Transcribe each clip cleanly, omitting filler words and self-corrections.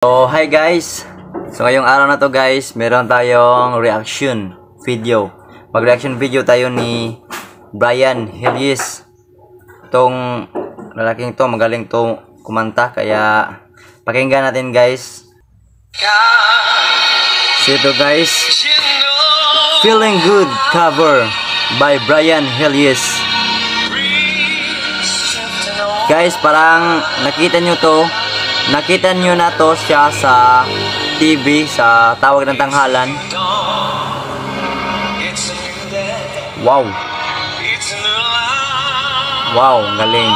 So, hi guys! So, ngayong araw na to guys, meron tayong reaction video. Mag-reaction video tayo ni Brian Helies. Itong lalaking to, magaling to kumanta, kaya pakinggan natin guys. So ito guys, Feeling Good cover by Brian Helies. Guys, parang nakita nyo na to siya sa TV, sa Tawag ng Tanghalan. Wow. Wow, galing.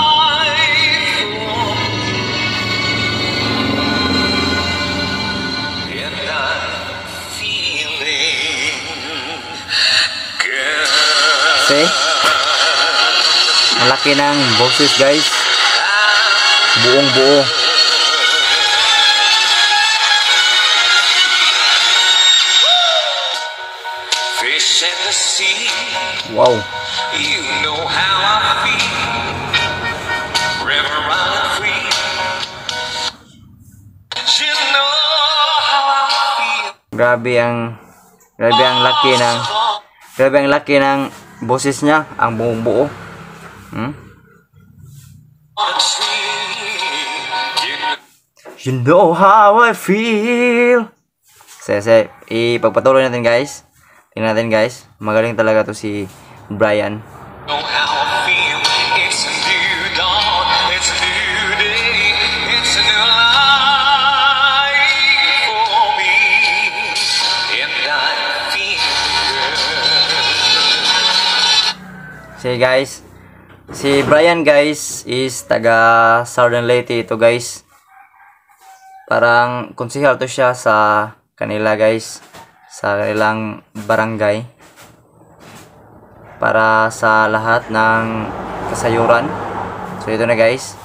See? Malaki ng boses guys. Buong buo. Wow. You know how I feel. River running free. You know how I feel. Grabe ang laki ng boses niya, ang buong buo. You know how I feel. Ipagpatuloy natin guys. Tingnan natin guys, magaling talaga to si Brian. See guys, si Brian guys is taga Southern Leyte ito guys. Parang konsehal to siya sa kanila guys, sa kanilang barangay, para sa lahat ng kasayuran. So ito na guys.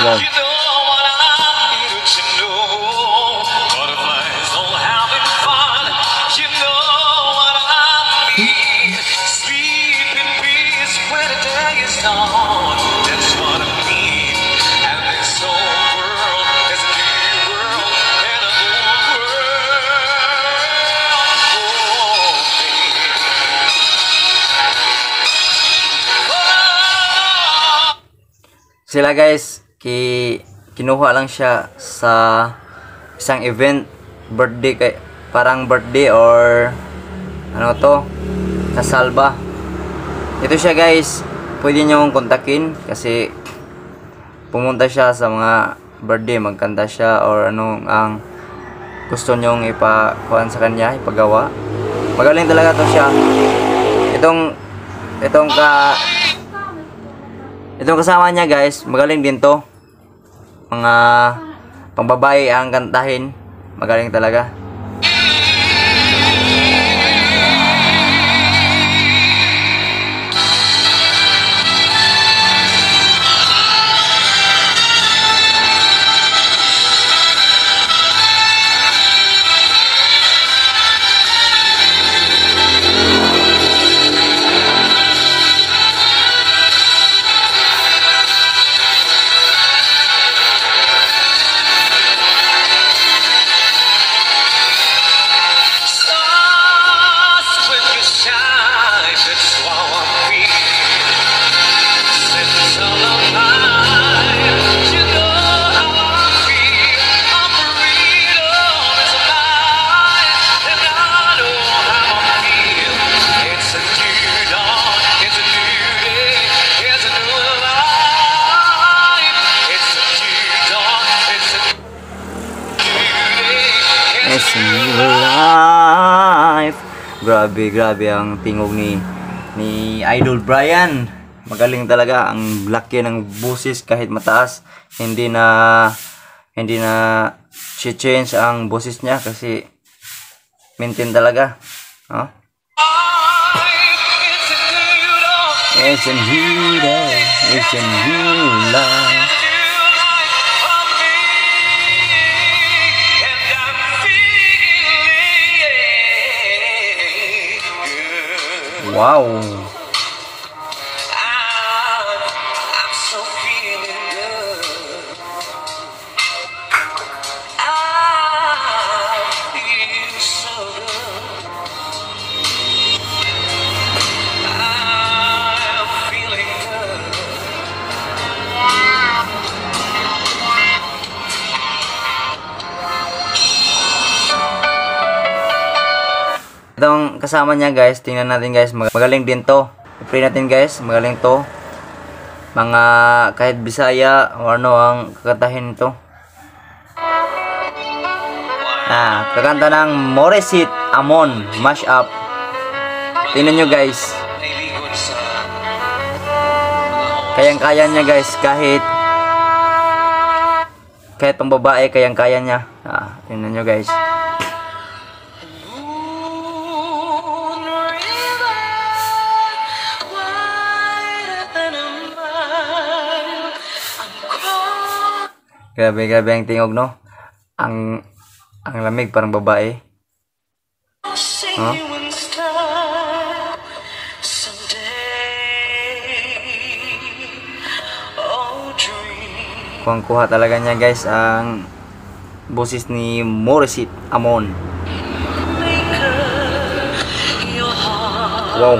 Wow. Sila guys, kinuha lang siya sa isang event, birthday, parang birthday or ano to, kasal ba. Ito siya guys, pwede nyo kontakin kasi pumunta siya sa mga birthday, magkanta siya or anong ang gusto nyong ipakuhan sa kanya, ipagawa. Magaling talaga to siya. Itong kasama niya guys, magaling din to. Mga pangbabae ang kantahin, magaling talaga. It's a new life. Grabe ang tingog ni Idol Brian. Magaling talaga, ang laki ng boses kahit mataas. Hindi na change ang boses niya kasi maintain talaga. It's a new day. It's a new life. Wow. Itong kasama niya guys, tingnan natin guys, magaling din to. I-pray natin guys, magaling to. Mga kahit Bisaya o ano ang kakatahin nito. Kakanta ng Morissette Amon mashup. Tingnan nyo guys. Kayang-kaya niya guys, kahit pang babae, kayang-kaya niya. Tingnan nyo guys. Grabe ang tingog, no? Ang lamig, parang babae. Kuha talaga niya guys ang boses ni Morissette Amon. Wow.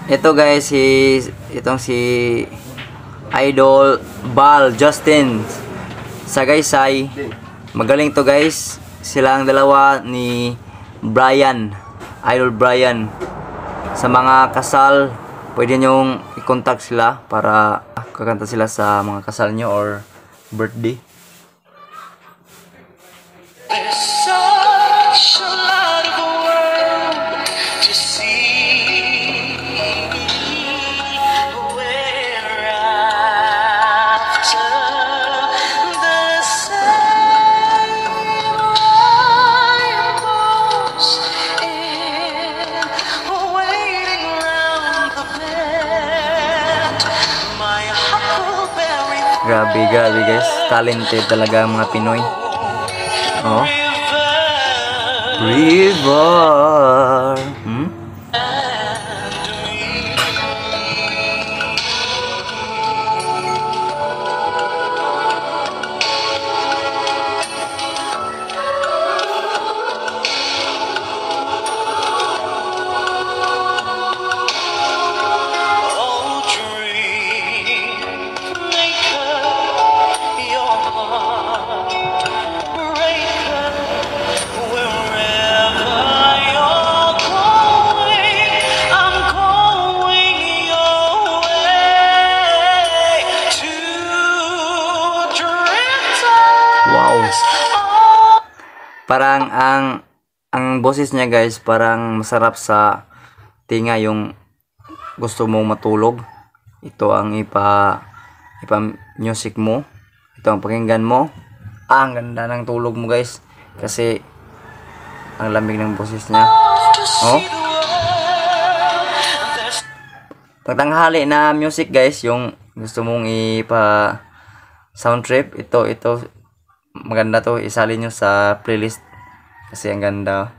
Ito guys, itong si Idol Bal Justin Sagaysay. Magaling to guys. Sila ang dalawa ni Brian, Idol Brian. Sa mga kasal, pwede nyong i-contact sila para kakanta sila sa mga kasal nyo or birthday. Grabe guys, talented talaga ang mga Pinoy. River. Parang ang boses niya guys, parang masarap sa tinga, yung gusto mong matulog. Ito ang ipa music mo. Ito ang pakinggan mo. Ang ganda ng tulog mo guys, kasi ang lamig ng boses niya. Pagtanghali na music guys, yung gusto mong ipa sound trip, ito maganda to, isali nyo sa playlist kasi ang ganda.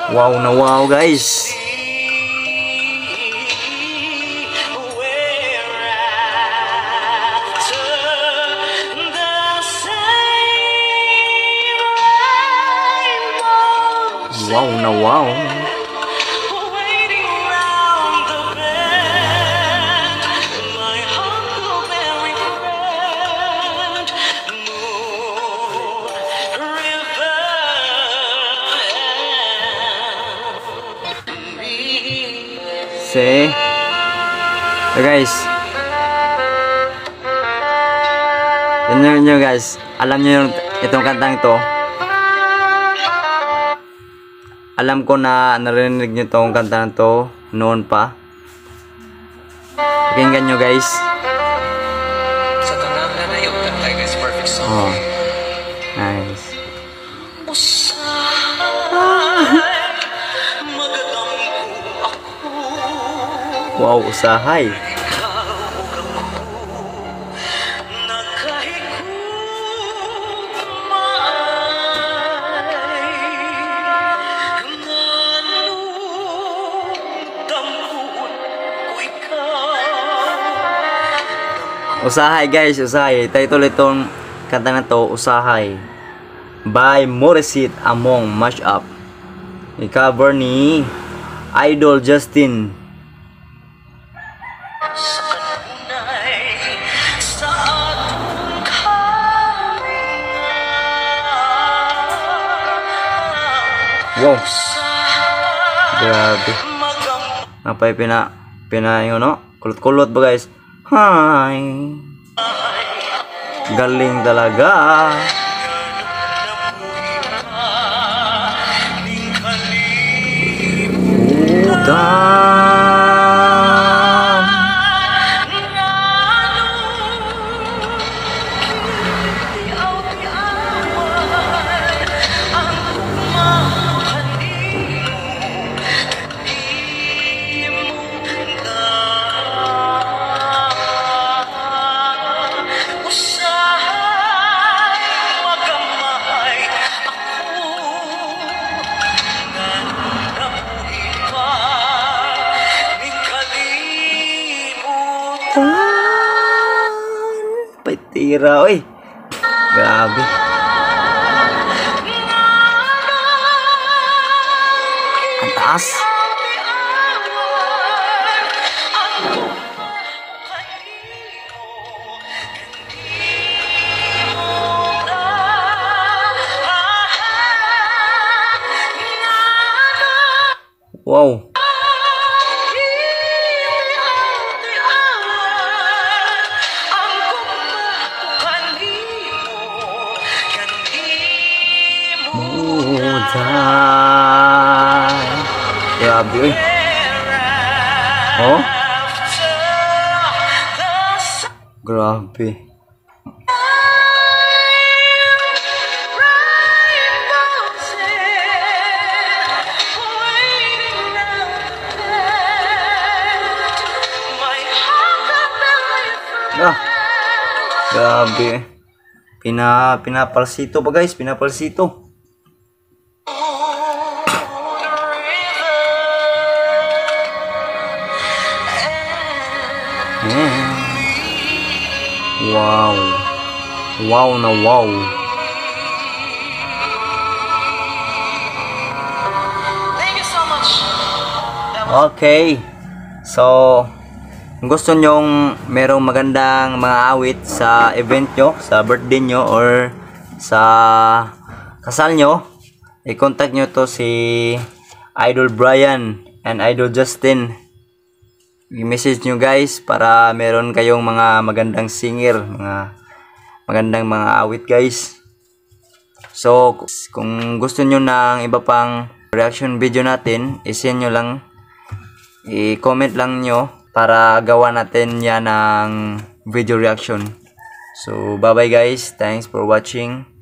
Wow na wow guys. Wow na wow. So guys, yun nyo guys, alam nyo yung itong kantang to. Alam ko na narinig nyo itong kantang to noon pa. Pakinggan nyo guys. Sa tanang na na yung kantay guys, perfect song. Nice. Wow, usahay. Usahay guys, usahay. Title itong kanta na to, Usahay. By Morissette Among Mashup. I-cover ni Idol Justin. Wow. Grabe. Napay pina yun, no? Kulot-kulot ba guys? Hi. Galing talaga. Udan. Paitira, oy. Grabe. Ang taas. Wow. Grabe, uy. Oh? Grabe. Ah, grabe. Pinapalsito pa guys, pinapalsito. Wow. Wow na wow. Thank you so much. Okay. So, kung gusto nyong merong magandang mga awit sa event nyo, sa birthday nyo, or sa kasal nyo, i-contact nyo to si Idol Brian and Idol Justin. I-message nyo guys para meron kayong mga magandang singer, mga magandang mga awit guys. So, kung gusto nyo ng iba pang reaction video natin, i-send nyo lang, i-comment lang nyo para gawa natin yan ng video reaction. So, bye bye guys. Thanks for watching.